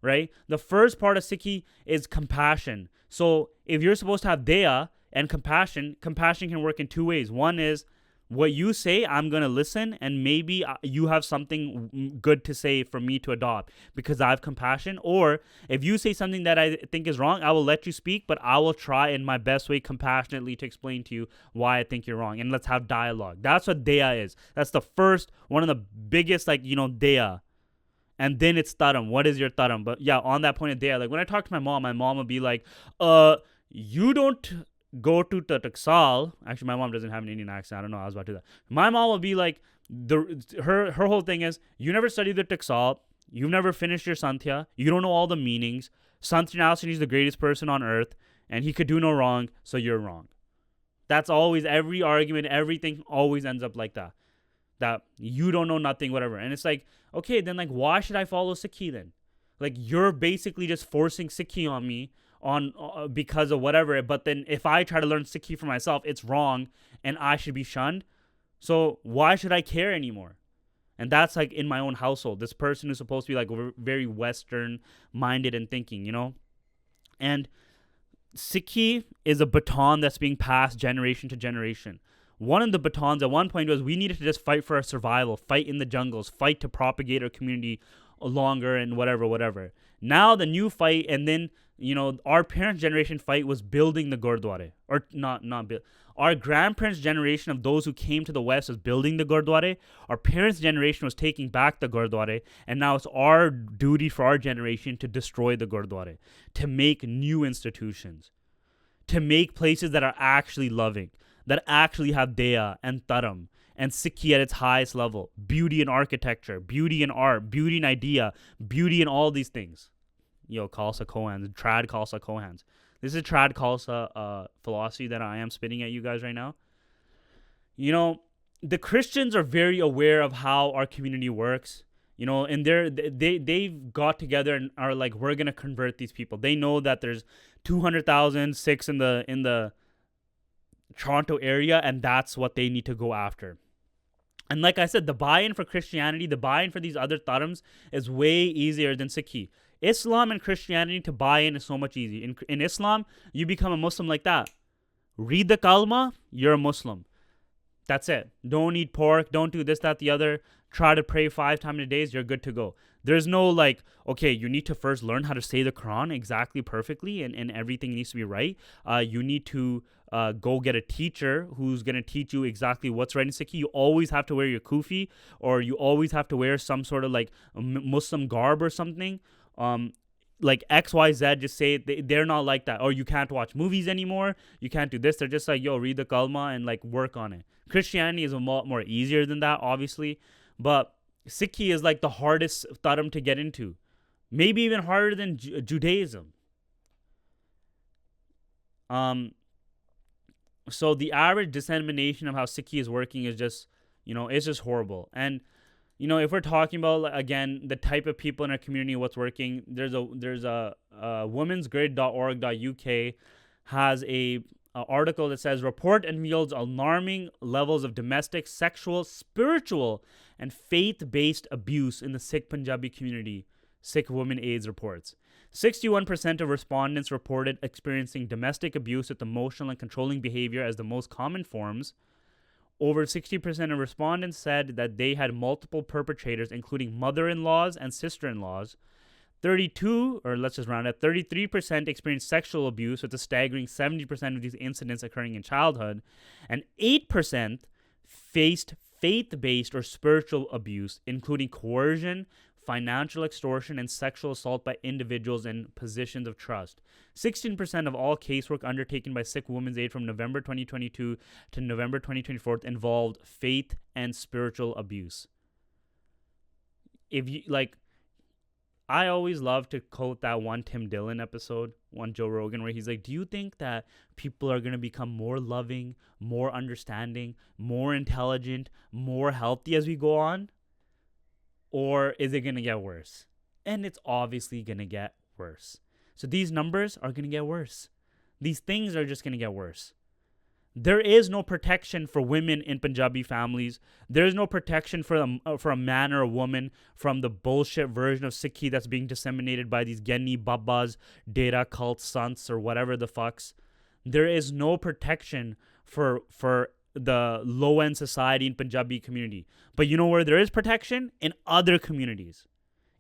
right? The first part of Sikhi is compassion. So if you're supposed to have Daya and compassion can work in two ways. One is, what you say, I'm going to listen, and maybe you have something good to say for me to adopt because I have compassion. Or if you say something that I think is wrong, I will let you speak, but I will try in my best way compassionately to explain to you why I think you're wrong. And let's have dialogue. That's what Daya is. That's the first, one of the biggest, like, you know, Daya. And then it's Taram. What is your Taram? But yeah, on that point of Daya, like when I talk to my mom would be like, you don't go to the Taksal. Actually, my mom doesn't have an Indian accent. I don't know. I was about to do that. My mom will be like, her whole thing is, you never studied the Taksal. You've never finished your Santhya. You don't know all the meanings. Sant Nalsini is the greatest person on earth, and he could do no wrong, so you're wrong. That's always, every argument, everything always ends up like that. That you don't know nothing, whatever. And it's like, okay, then like, why should I follow Sikhi then? Like, you're basically just forcing Sikhi on me on because of whatever, but then if I try to learn Sikhi for myself, it's wrong and I should be shunned. So why should I care anymore? And that's like in my own household, this person who's supposed to be like very Western minded and thinking, you know. And Sikhi is a baton that's being passed generation to generation. One of the batons at one point was, we needed to just fight for our survival, fight in the jungles, fight to propagate our community longer and whatever. Now the new fight, and then, you know, our parents' generation fight was building the Gurdwara. Or not build. Our grandparents' generation of those who came to the West was building the Gurdwara. Our parents' generation was taking back the Gurdwara. And now it's our duty for our generation to destroy the Gurdwara, to make new institutions, to make places that are actually loving, that actually have Daya and Taram and Sikhi at its highest level. Beauty in architecture, beauty in art, beauty in idea, beauty in all these things. Yo, Khalsa Kohans, Trad Khalsa Kohans. This is Trad Khalsa philosophy that I am spitting at you guys right now. You know, the Christians are very aware of how our community works. You know, and they've got together and are like, we're gonna convert these people. They know that there's 200,000 Sikhs in the Toronto area, and that's what they need to go after. And like I said, the buy-in for Christianity, the buy-in for these other dharms is way easier than Sikhi. Islam and Christianity to buy in is so much easier. In Islam, you become a Muslim like that. Read the kalma, you're a Muslim. That's it. Don't eat pork. Don't do this, that, the other. Try to pray 5 times a day. You're good to go. There's no like, okay, you need to first learn how to say the Quran exactly perfectly and everything needs to be right. You need to go get a teacher who's going to teach you exactly what's right in Sikhi. You always have to wear your kufi, or you always have to wear some sort of like Muslim garb or something. Like XYZ just say they're not like that. Or you can't watch movies anymore. You can't do this. They're just like, yo, read the kalma and like work on it. Christianity is a lot more easier than that, obviously. But Sikhi is like the hardest dharm to get into. Maybe even harder than Judaism. So the average dissemination of how Sikhi is working is just, it's just horrible. And if we're talking about, again, the type of people in our community, what's working, there's a womensgrid.org.uk has a article that says report unveils alarming levels of domestic, sexual, spiritual, and faith-based abuse in the Sikh Punjabi community. Sikh Women AIDS reports. 61% of respondents reported experiencing domestic abuse with emotional and controlling behavior as the most common forms. Over 60% of respondents said that they had multiple perpetrators, including mother-in-laws and sister-in-laws. 33% experienced sexual abuse, with a staggering 70% of these incidents occurring in childhood. And 8% faced faith-based or spiritual abuse, including coercion, financial extortion, and sexual assault by individuals in positions of trust. 16% of all casework undertaken by Sikh Women's Aid from November 2022 to November 2024 involved faith and spiritual abuse. If you like, I always love to quote that one Tim Dillon episode, one Joe Rogan, where he's like, do you think that people are going to become more loving, more understanding, more intelligent, more healthy as we go on? Or is it going to get worse? And it's obviously going to get worse. So these numbers are going to get worse. These things are just going to get worse. There is no protection for women in Punjabi families. There is no protection for a man or a woman from the bullshit version of Sikhi that's being disseminated by these Geni Babas, Dera cult sants, or whatever the fucks. There is no protection for the low-end society in Punjabi community. But you know where there is protection? In other communities.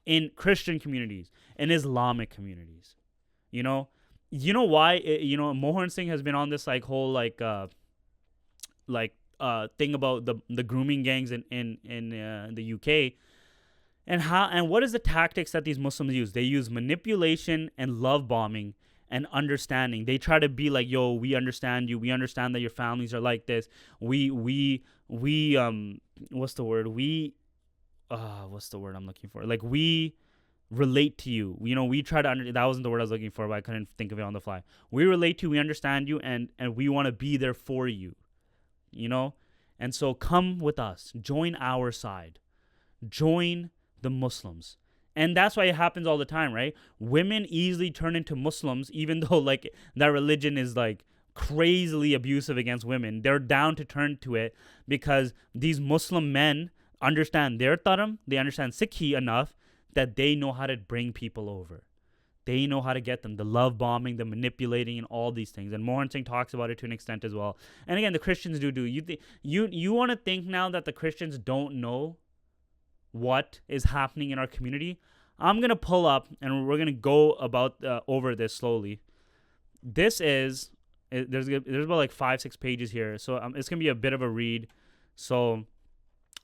In Christian communities. In Islamic communities. You know why? Mohan Singh has been on this whole thing about the grooming gangs in the UK. And what is the tactics that these Muslims use? They use manipulation and love bombing and understanding. They try to be like, yo, we understand you. We understand that your families are like this. We what's the word? What's the word I'm looking for? Like, we relate to you. We try to that wasn't the word I was looking for, but I couldn't think of it on the fly. We relate to you, we understand you, and we want to be there for you. And so come with us. Join our side. Join the Muslims. And that's why it happens all the time, right? Women easily turn into Muslims, even though that religion is crazily abusive against women. They're down to turn to it because these Muslim men understand their dharm, they understand Sikhi enough that they know how to bring people over. They know how to get them. The love bombing, the manipulating, and all these things. And Mohan Singh talks about it to an extent as well. And again, the Christians do. You want to think now that the Christians don't know what is happening in our community? I'm going to pull up and we're going to go over this slowly. This is, there's about 5-6 pages here. So it's going to be a bit of a read. So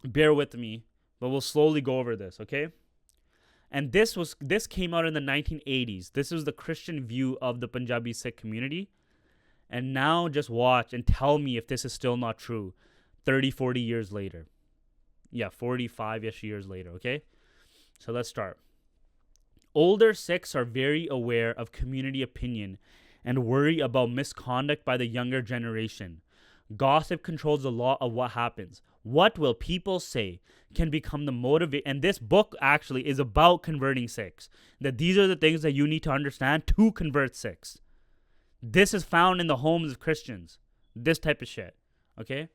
bear with me, but we'll slowly go over this, okay? And this came out in the 1980s. This is the Christian view of the Punjabi Sikh community. And now just watch and tell me if this is still not true 30, 40 years later. Yeah, 45-ish years later, okay? So let's start. Older Sikhs are very aware of community opinion and worry about misconduct by the younger generation. Gossip controls a lot of what happens. What will people say can become the motivate. And this book actually is about converting Sikhs. That these are the things that you need to understand to convert Sikhs. This is found in the homes of Christians. This type of shit. Okay?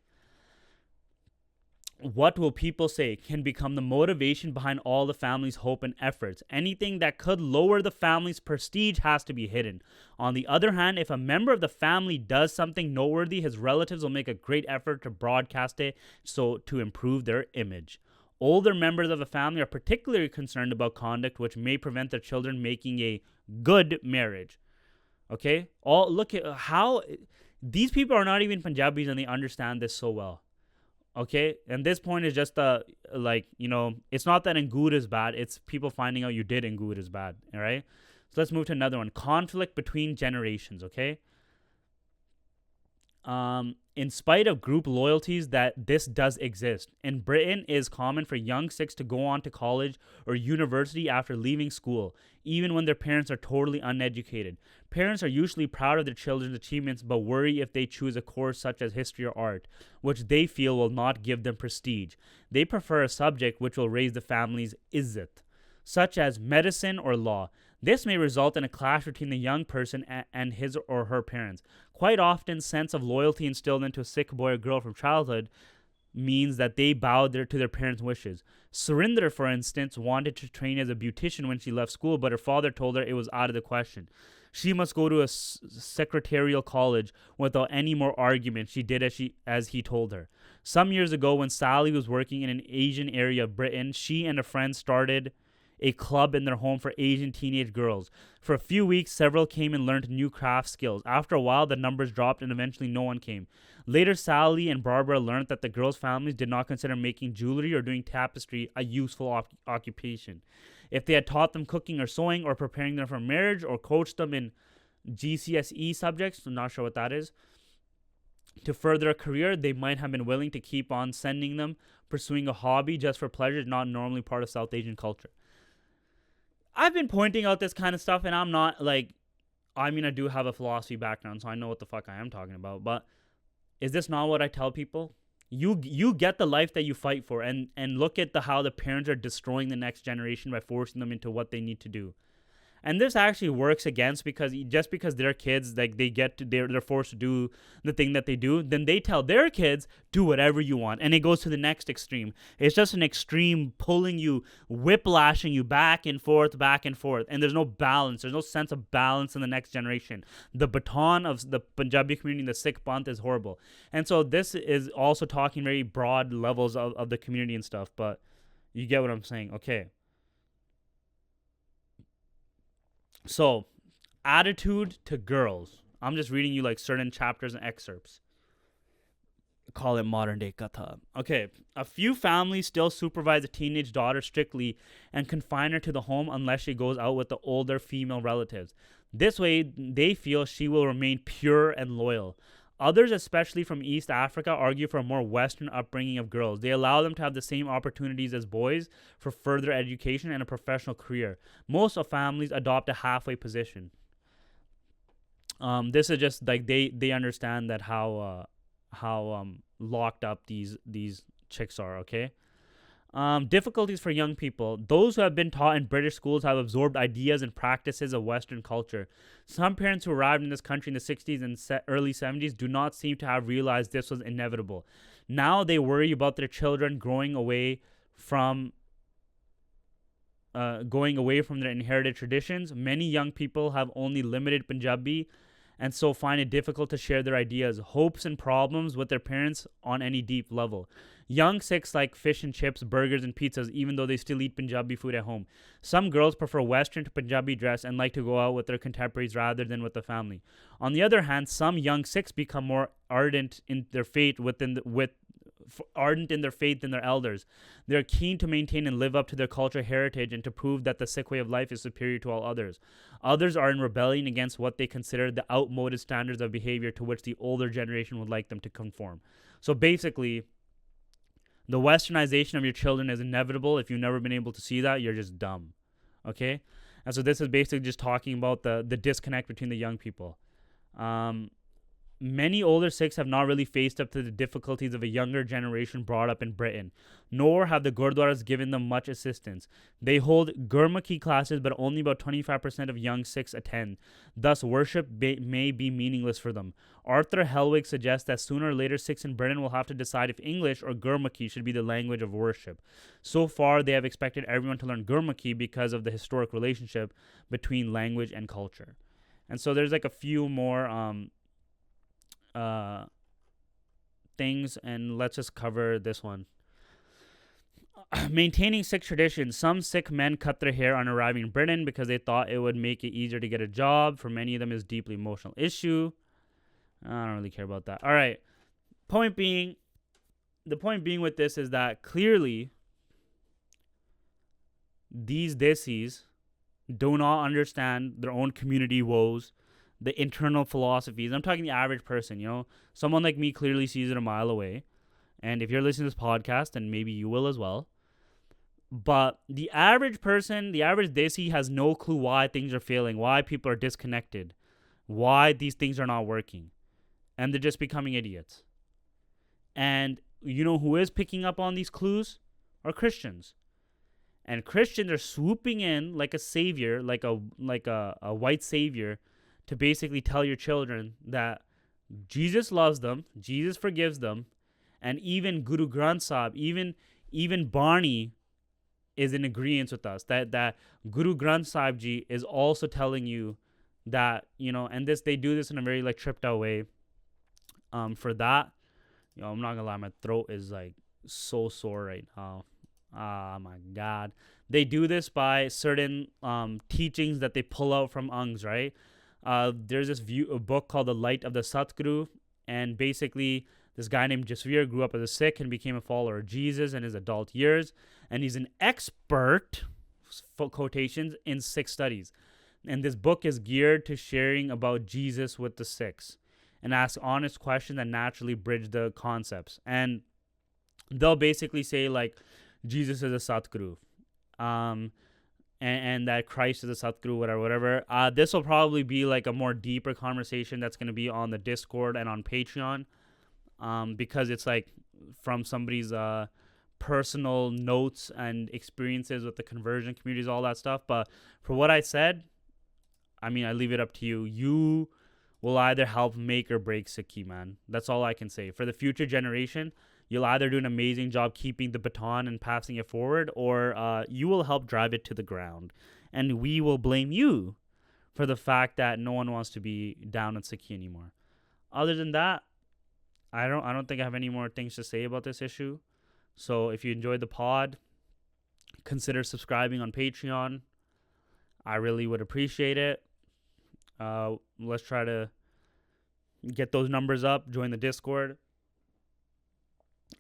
what will people say can become the motivation behind all the family's hope and efforts. Anything that could lower the family's prestige has to be hidden. On the other hand, if a member of the family does something noteworthy, his relatives will make a great effort to broadcast it so to improve their image. Older members of the family are particularly concerned about conduct which may prevent their children making a good marriage. Okay? All look at how these people are not even Punjabis and they understand this so well. Okay, and this point is just like, it's not that Angood is bad, it's people finding out you did Angood is bad. All right, so let's move to another one. Conflict between generations. Okay, in spite of group loyalties, that this does exist. In Britain, it is common for young Sikhs to go on to college or university after leaving school, even when their parents are totally uneducated. Parents are usually proud of their children's achievements, but worry if they choose a course such as history or art, which they feel will not give them prestige. They prefer a subject which will raise the family's izzat, such as medicine or law. This may result in a clash between the young person and his or her parents. Quite often, sense of loyalty instilled into a Sikh boy or girl from childhood means that they bow to their parents' wishes. Surinder, for instance, wanted to train as a beautician when she left school, but her father told her it was out of the question. She must go to a secretarial college without any more argument. She did as he told her. Some years ago, when Sally was working in an Asian area of Britain, she and a friend started a club in their home for Asian teenage girls. For a few weeks, several came and learned new craft skills. After a while, the numbers dropped and eventually no one came. Later, Sally and Barbara learned that the girls' families did not consider making jewelry or doing tapestry a useful occupation. If they had taught them cooking or sewing or preparing them for marriage or coached them in GCSE subjects, I'm not sure what that is, to further a career, they might have been willing to keep on sending them. Pursuing a hobby just for pleasure is not normally part of South Asian culture. I've been pointing out this kind of stuff, and I'm not like, I do have a philosophy background, so I know what the fuck I am talking about. But is this not what I tell people? You get the life that you fight for, and look at how the parents are destroying the next generation by forcing them into what they need to do. And this actually works against, because just because their kids, like, they're forced to do the thing that they do, then they tell their kids, do whatever you want, and it goes to the next extreme. It's just an extreme pulling you, whiplashing you back and forth, and there's no balance. There's no sense of balance in the next generation. The baton of the Punjabi community, the Sikh Panth, is horrible. And so this is also talking very broad levels of the community and stuff, but you get what I'm saying. Okay. So, attitude to girls. I'm just reading you like certain chapters and excerpts. Call it modern day katha. Okay, a few families still supervise a teenage daughter strictly and confine her to the home unless she goes out with the older female relatives. This way, they feel she will remain pure and loyal. Others, especially from East Africa, argue for a more Western upbringing of girls. They allow them to have the same opportunities as boys for further education and a professional career. Most of families adopt a halfway position. This is just like they understand that how locked up these chicks are. Okay. Difficulties for young people. Those who have been taught in British schools have absorbed ideas and practices of Western culture. Some parents who arrived in this country in the 60s and early 70s do not seem to have realized this was inevitable. Now they worry about their children going away from their inherited traditions. Many young people have only limited Punjabi and so find it difficult to share their ideas, hopes, and problems with their parents on any deep level. Young Sikhs like fish and chips, burgers, and pizzas, even though they still eat Punjabi food at home. Some girls prefer Western to Punjabi dress and like to go out with their contemporaries rather than with the family. On the other hand, some young Sikhs become more ardent in their faith than their elders. They are keen to maintain and live up to their cultural heritage and to prove that the Sikh way of life is superior to all others. Others are in rebellion against what they consider the outmoded standards of behavior to which the older generation would like them to conform. So basically, the westernization of your children is inevitable. If you've never been able to see that, you're just dumb. Okay? And so this is basically just talking about the disconnect between the young people. Many older Sikhs have not really faced up to the difficulties of a younger generation brought up in Britain, nor have the Gurdwaras given them much assistance. They hold Gurmukhi classes, but only about 25% of young Sikhs attend. Thus, worship may be meaningless for them. Arthur Helwig suggests that sooner or later Sikhs in Britain will have to decide if English or Gurmukhi should be the language of worship. So far, they have expected everyone to learn Gurmukhi because of the historic relationship between language and culture. And so there's like a few more things, and let's just cover this one. Maintaining Sikh tradition. Some Sikh men cut their hair on arriving in Britain because they thought it would make it easier to get a job. For many of them, it's a deeply emotional issue. I don't really care about that. All right. The point being with this is that clearly these desis do not understand their own community woes, the internal philosophies. I'm talking the average person, Someone like me clearly sees it a mile away. And if you're listening to this podcast, then maybe you will as well. But the average person, the average desi has no clue why things are failing, why people are disconnected, why these things are not working. And they're just becoming idiots. And you know who is picking up on these clues? Are Christians. And Christians are swooping in like a savior, like a white savior, to basically tell your children that Jesus loves them, Jesus forgives them, and even Guru Granth Sahib, even Barney is in agreement with us that Guru Granth Sahib Ji is also telling you that, and they do this in a very like tripped out way. For that, I'm not gonna lie, my throat is like so sore right now. Oh my God. They do this by certain teachings that they pull out from Angs, right? There's a book called The Light of the Satguru, and basically this guy named Jasveer grew up as a Sikh and became a follower of Jesus in his adult years, and he's an expert, quotations, in Sikh studies. And this book is geared to sharing about Jesus with the Sikhs and ask honest questions that naturally bridge the concepts. And they'll basically say like Jesus is a Satguru. And that Christ is a Satguru, whatever. This will probably be like a more deeper conversation that's going to be on the Discord and on Patreon, because it's like from somebody's personal notes and experiences with the conversion communities, all that stuff. But for what I said, I mean, I leave it up to you. You will either help make or break Sikhi, man. That's all I can say. For the future generation, you'll either do an amazing job keeping the baton and passing it forward, or you will help drive it to the ground. And we will blame you for the fact that no one wants to be down in Sikhi anymore. Other than that, I don't think I have any more things to say about this issue. So if you enjoyed the pod, consider subscribing on Patreon. I really would appreciate it. Let's try to get those numbers up. Join the Discord.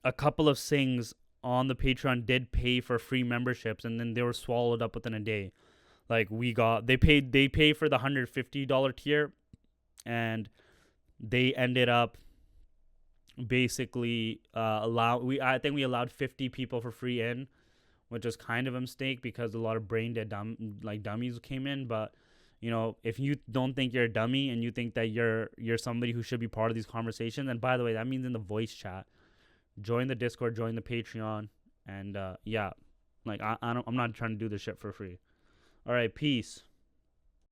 A couple of Singhs on the Patreon did pay for free memberships, and then they were swallowed up within a day. Like they paid for the $150 tier, and they ended up basically I think we allowed 50 people for free in, which was kind of a mistake because a lot of brain dead dummies came in. But if you don't think you're a dummy and you think that you're somebody who should be part of these conversations, and by the way, that means in the voice chat. Join the Discord, join the Patreon, and I'm not trying to do this shit for free. All right, peace.